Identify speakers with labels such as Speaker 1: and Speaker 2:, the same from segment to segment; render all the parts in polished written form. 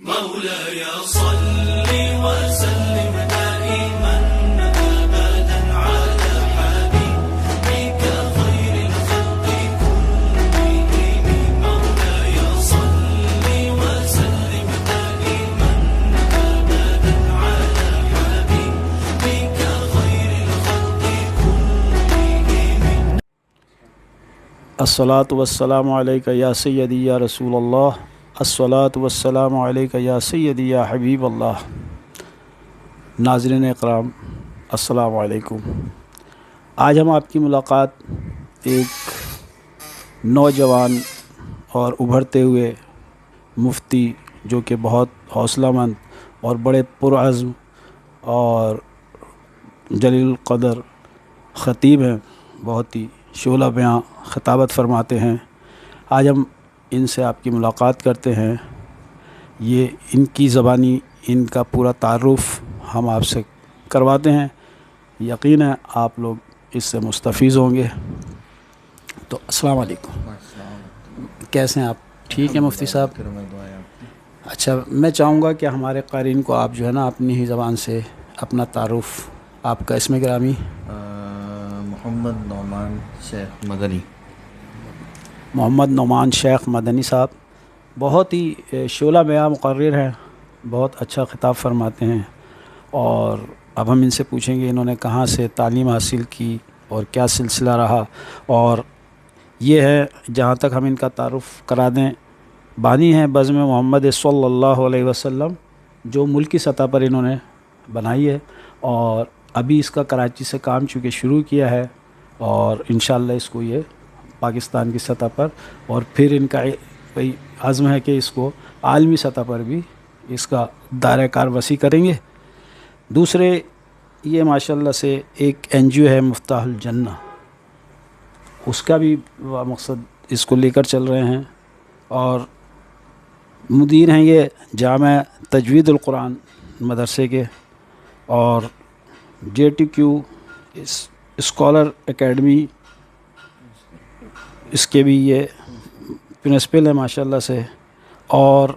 Speaker 1: مولاي صل وسلم دائما أبدا على حبيبك خير الخلق كلهم. مولاي صل وسلم دائما أبدا على حبيبك خير الخلق كلهم.
Speaker 2: الصلاة والسلام علیکہ یا سیدی یا رسول اللہ، الصلاة والسلام علیکہ یا سیدی یا حبیب اللہ۔ ناظرین اکرام، السلام علیکم۔ آج ہم آپ کی ملاقات ایک نوجوان اور ابھرتے ہوئے مفتی جو کہ بہت حوصلہ مند اور بڑے پرعزم اور جلیل القدر خطیب ہیں، بہت ہی شعلہ بیاں خطابت فرماتے ہیں۔ آج ہم ان سے آپ کی ملاقات کرتے ہیں۔ یہ ان کی زبانی ان کا پورا تعارف ہم آپ سے کرواتے ہیں۔ یقین ہے آپ لوگ اس سے مستفیض ہوں گے۔ تو السلام علیکم، کیسے ہیں آپ؟ ٹھیک ہیں مفتی صاحب؟ اچھا، میں چاہوں گا کہ ہمارے قارئین کو آپ جو ہے نا اپنی ہی زبان سے اپنا تعارف، آپ کا اسم گرامی؟
Speaker 3: محمد نعمان شیخ مدنی۔
Speaker 2: محمد نعمان شیخ مدنی صاحب بہت ہی شعلہ بیاں مقرر ہیں، بہت اچھا خطاب فرماتے ہیں، اور اب ہم ان سے پوچھیں گے انہوں نے کہاں سے تعلیم حاصل کی اور کیا سلسلہ رہا۔ اور یہ ہے جہاں تک ہم ان کا تعارف کرا دیں، بانی ہیں بزم محمد صلی اللہ علیہ وسلم جو ملکی سطح پر انہوں نے بنائی ہے، اور ابھی اس کا کراچی سے کام چونکہ شروع کیا ہے، اور انشاءاللہ اس کو یہ پاکستان کی سطح پر، اور پھر ان کا عزم ہے کہ اس کو عالمی سطح پر بھی اس کا دائرہ کار وسیع کریں گے۔ دوسرے یہ ماشاءاللہ سے ایک این جی او ہے مفتاح الجنہ، اس کا بھی مقصد اس کو لے کر چل رہے ہیں، اور مدیر ہیں یہ جامع تجوید القرآن مدرسے کے، اور J T Q scholar academy اس کے بھی یہ پرنسپل ہیں ماشاءاللہ سے۔ اور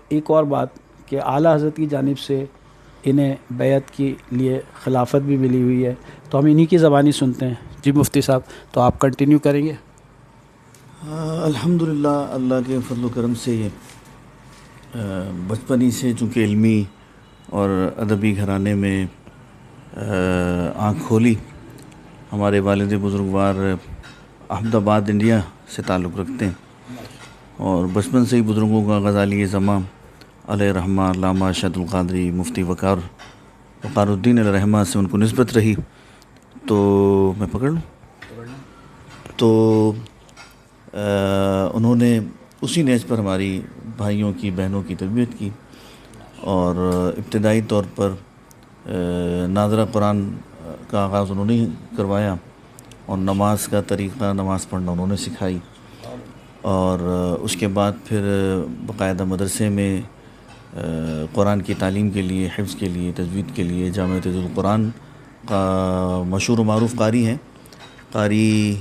Speaker 2: ایک اور بات کہ اعلیٰ حضرت کی جانب سے انہیں بیعت کے لیے خلافت بھی ملی ہوئی ہے، تو ہم انہی کی زبانی سنتے ہیں۔ جی مفتی صاحب، تو آپ کنٹینیو کریں گے؟
Speaker 3: الحمدللہ، اللہ کے فضل و کرم سے بچپن ہی سے چونکہ علمی اور ادبی گھرانے میں آنکھ کھولی۔ ہمارے والد بزرگوار احمد آباد انڈیا سے تعلق رکھتے ہیں، اور بچپن سے ہی بزرگوں کا غزالی زماں علیہ رحمہ علامہ ارشد القادری مفتی وقار الدین علیہ رحمہ سے ان کو نسبت رہی۔ تو میں پکڑ لوں تو انہوں نے اسی نیز پر ہماری بھائیوں کی بہنوں کی تربیت کی، اور ابتدائی طور پر ناظرہ قرآن کا آغاز انہوں نے کروایا، اور نماز کا طریقہ، نماز پڑھنا انہوں نے سکھائی، اور اس کے بعد پھر باقاعدہ مدرسے میں قرآن کی تعلیم کے لیے، حفظ کے لیے، تجوید کے لیے جامع تجوید القرآن کا مشہور و معروف قاری ہیں، قاری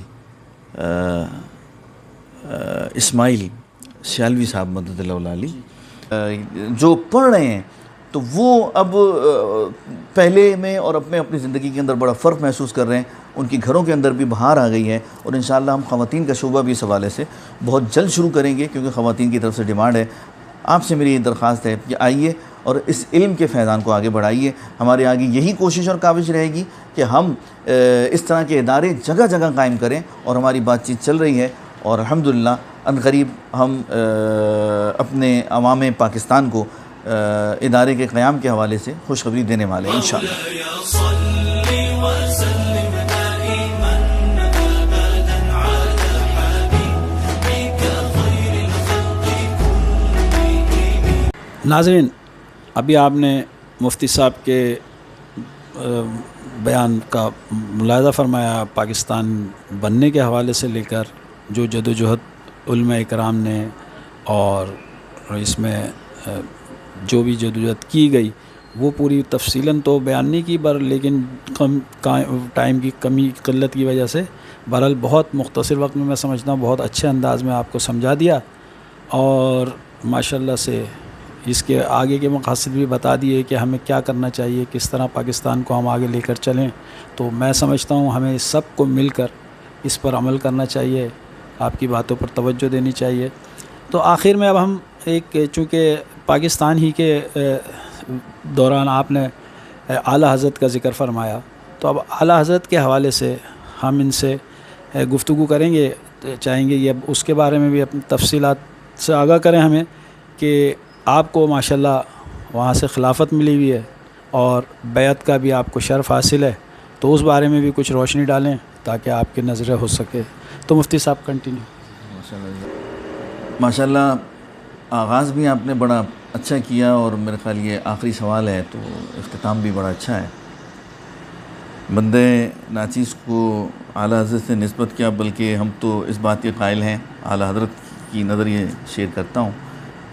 Speaker 3: اسماعیل سیالوی صاحب مدد اللہ علیہ، جو پڑھ رہے ہیں تو وہ اب پہلے میں اور اپنی زندگی کے اندر بڑا فرق محسوس کر رہے ہیں۔ ان کی گھروں کے اندر بھی بہار آ گئی ہے، اور انشاءاللہ ہم خواتین کا شعبہ بھی اس حوالے سے بہت جلد شروع کریں گے، کیونکہ خواتین کی طرف سے ڈیمانڈ ہے۔ آپ سے میری درخواست ہے کہ آئیے اور اس علم کے فیضان کو آگے بڑھائیے۔ ہمارے آگے یہی کوشش اور کاوش رہے گی کہ ہم اس طرح کے ادارے جگہ جگہ قائم کریں، اور ہماری بات چیت چل رہی ہے، اور الحمدللہ عنقریب ہم اپنے عوام پاکستان کو ادارے کے قیام کے حوالے سے خوشخبری دینے والے ہیں انشاءاللہ۔
Speaker 2: ناظرین، ابھی آپ نے مفتی صاحب کے بیان کا ملاحظہ فرمایا، پاکستان بننے کے حوالے سے لے کر جو جدوجہد علماء اکرام نے اور اس میں جو بھی جدوجہد کی گئی وہ پوری تفصیلاً تو بیان نہیں کی، لیکن ٹائم کی کمی قلت کی وجہ سے بہرحال بہت مختصر وقت میں میں سمجھتا ہوں بہت اچھے انداز میں آپ کو سمجھا دیا۔ اور माशाल्लाह से इसके आगे के मकासद भी बता दिए कि हमें क्या करना चाहिए, किस तरह पाकिस्तान को हम आगे लेकर चलें। तो मैं समझता हूँ हमें सबको मिलकर इस पर अमल करना चाहिए, आपकी बातों पर तवज्जो देनी चाहिए। तो आखिर में अब हम एक, चूँकि पाकिस्तान ही के दौरान आपने आला हज़रत का ज़िक्र फरमाया, तो अब आला हज़रत के हवाले से हम इनसे गुफ्तगू करेंगे, चाहेंगे ये अब उसके बारे में भी अपनी तफसीलात से आगाह करें हमें कि आपको माशाल्लाह वहाँ से खिलाफत मिली हुई है और बैत का भी आपको शर्फ हासिल है, तो उस बारे में भी कुछ रोशनी डालें ताकि आपकी नज़रें हो सके। तो मुफ्ती साहब कंटिन्यू।
Speaker 3: माशाल्लाह आगाज़ भी आपने बड़ा अच्छा किया और मेरे ख़्याल ये आखिरी सवाल है तो इख्तिताम भी बड़ा अच्छा है। बंदे नाचीज़ को आला हज़रत से निस्बत किया, बल्कि हम तो इस बात के कायल हैं, आला हज़रत की नज़र ये शेयर करता हूँ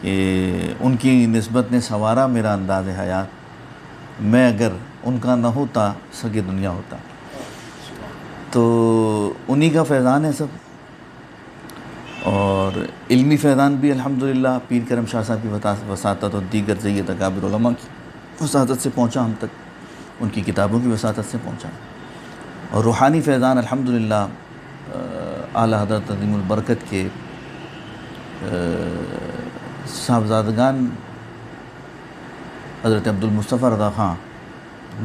Speaker 3: कि उनकी निस्बत ने संवारा मेरा अंदाज़ हयात, मैं अगर उनका न होता सगे दुनिया होता। तो उन्हीं का फैज़ान है सब, और इल्मी फैज़ान भी अल्हम्दुलिल्लाह पीर करम शाह साहब की वसातत और दीगर सय्यद अकाबिर उलमा की वसातत से पहुँचा हम तक, उनकी किताबों की वसातत से पहुँचा। और रूहानी फैज़ान अल्हम्दुलिल्लाह आला हज़रत अज़ीमुल बरकत के साहबज़ादगान हज़रत अब्दुल मुस्तफ़ा रज़ा ख़ान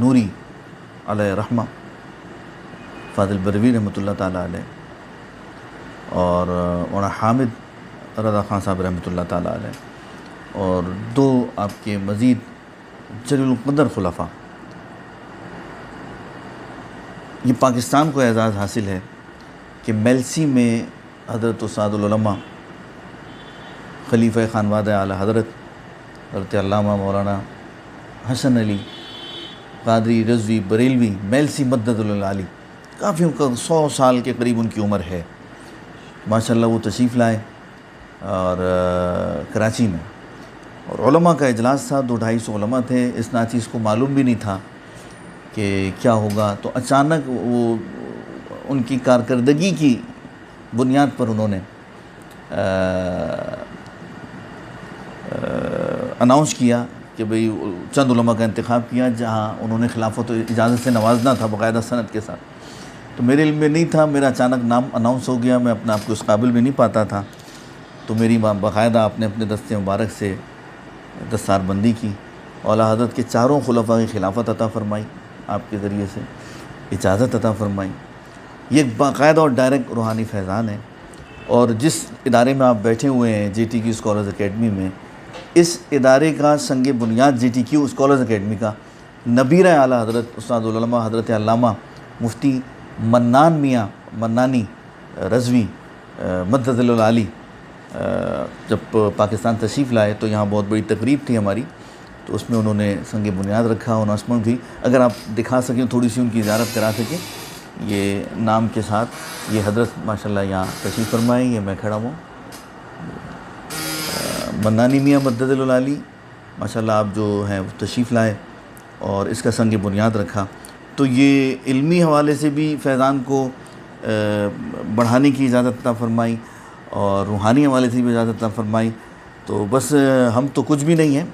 Speaker 3: नूरी अलैहि रहमा, फ़ाज़िल बरवी रहमतुल्लाह ताला अलैह, और मौलाना हामिद रज़ा ख़ान साहब रहमतुल्लाह ताला अलैह, और दो आपके मज़ीद जलीलुल क़द्र खुलफ़ा। ये पाकिस्तान को एज़ाज़ हासिल है कि मेलसी में हज़रत उस्तादुल उलमा खलीफ़ा ख़ानवाद आला हज़रत हज़रत अल्लामा मौलाना हसन अली क़ादरी रज़वी बरेलवी मेलसी मद्ददुल आली, काफ़ी 100 साल के करीब उनकी उम्र है माशाल्लाह। वो तशरीफ़ लाए और कराची में, और उलमा का इजलास था, 200-250 उलमा थे। इस नाचीज़ को मालूम भी नहीं था कि क्या होगा, तो अचानक वो उनकी कारकर्दगी की बुनियाद पर उन्होंने अनाउंस किया कि भाई चंद उलमा का इंतखाब किया जहाँ उन्होंने खिलाफत इजाज़त से नवाजना था बाकायदा सनद के साथ। तो मेरे इल्म में नहीं था, मेरा अचानक नाम अनाउंस हो गया, मैं अपने आप को इस काबिल भी नहीं पाता था। तो मेरी बाकायदा आपने अपने दस्ते मुबारक से दस्तारबंदी की, औला हज़रत के चारों खुलफ़ा की खिलाफत अता फ़रमाई, आपके ज़रिए से इजाज़त अता फ़रमाई। ये एक बाकायदा और डायरेक्ट रूहानी फैज़ान है। और जिस इदारे में आप बैठे हुए हैं JTQ स्कॉलर्स अकेडमी में, इस इदारे का संग बुनियाद JTQ स्कॉलर्स अकेडमी का नबीर आला हज़रत उस्तादुल उलमा हज़रत अल्लामा मुफ्ती मन्नान मियाँ मन्नानी रज़वी मद्ददुल आली जब पाकिस्तान तशरीफ़ लाए तो यहाँ बहुत बड़ी तकरीब थी हमारी, तो उसमें उन्होंने संग बुनियाद रखा। अनाउंसमेंट भी अगर आप दिखा सकें, थोड़ी सी उनकी इजारत करा सकें, ये नाम के साथ ये हज़रत माशाल्लाह यहाँ तशरीफ़ फरमाए। ये मैं खड़ा हूँ, मन्नानी मियाँ मद्ददुल आली माशाल्लाह आप जो हैं वो तशरीफ़ लाए और इसका संग बुनियाद रखा। तो ये इल्मी हवाले से भी फैज़ान को बढ़ाने की इजाज़त अता फ़रमाई और रूहानी हवाले से भी इजाज़त अता फ़रमाई। तो बस हम तो कुछ भी नहीं हैं,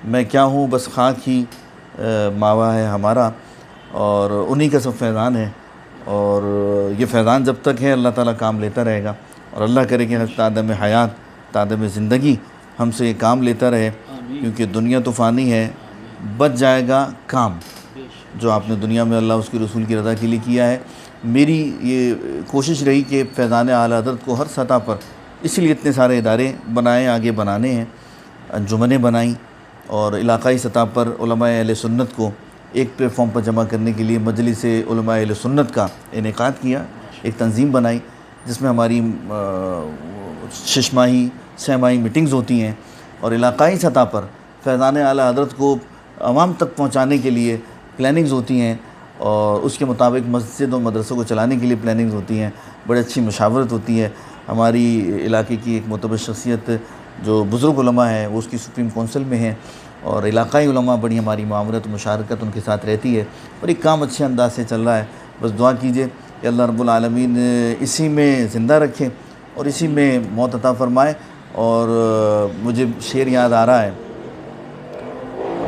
Speaker 3: मैं क्या हूँ, बस खाक ही मावा है हमारा, और उन्हीं का सब फैज़ान है। और ये फैज़ान जब तक है अल्लाह ताला काम लेता रहेगा, और अल्लाह करे कि तादम हयात तादम ज़िंदगी हमसे ये काम लेता रहे, क्योंकि दुनिया तो फ़ानी है, बच जाएगा काम जो आपने दुनिया में अल्लाह उसके रसूल की रज़ा के लिए किया है। मेरी ये कोशिश रही कि फैज़ान आला हज़रत को हर सतह पर, इसलिए इतने सारे इदारे बनाए, आगे बनाने हैं, अंजुमनें बनाई, और इलाक़ाई सतह पर उलमाए अहले सुन्नत को एक प्लेटफॉर्म पर जमा करने के लिए मजलिस उलमाए अहले सुन्नत का इनेकाद किया, एक तंजीम बनाई जिसमें हमारी 6 माही 6 माही मीटिंग्स होती हैं, और इलाक़ाई सतह पर फैज़ान आला हज़रत को आवाम तक पहुँचाने के लिए प्लानिंग्स होती हैं, और उसके मुताबिक मस्जिद और मदरसों को चलाने के लिए प्लानिंग्स होती हैं। बड़ी अच्छी मशावरत होती है। हमारी इलाके की एक मोतबर शख्सियत जो बुज़ुर्ग उलमा है वो उसकी सुप्रीम कौंसिल में है, और इलाक़ाई उलमा बड़ी हमारी मामरत मुशारकत उनके साथ रहती है, और एक काम अच्छे अंदाज से चल रहा है। बस दुआ कीजिए कि अल्लाह रब्बुल आलमीन इसी में ज़िंदा रखे और इसी में मौत अता फ़रमाए, اور مجھے شعر یاد آ رہا ہے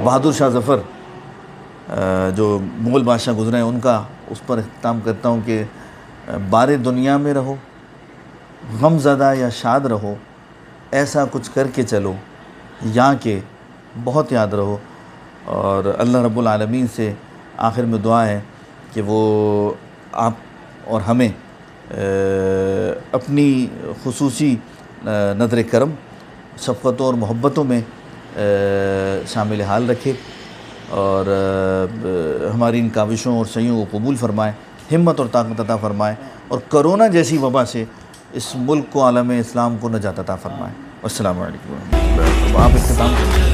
Speaker 3: بہادر شاہ ظفر جو مغل بادشاہ گزرے ہیں ان کا، اس پر اختتام کرتا ہوں کہ بار دنیا میں رہو، غم زدہ یا شاد رہو، ایسا کچھ کر کے چلو یہاں کے بہت یاد رہو۔ اور اللہ رب العالمین سے آخر میں دعا ہے کہ وہ آپ اور ہمیں اپنی خصوصی نظر کرم، شفقتوں اور محبتوں میں شامل حال رکھے، اور ہماری ان کاوشوں اور سعیوں کو قبول فرمائے، ہمت اور طاقت عطا فرمائے، اور کرونا جیسی وبا سے اس ملک کو، عالم اسلام کو نجات عطا فرمائے۔ السلام علیکم ورحمۃ اللہ۔ آپ اختتام کریں۔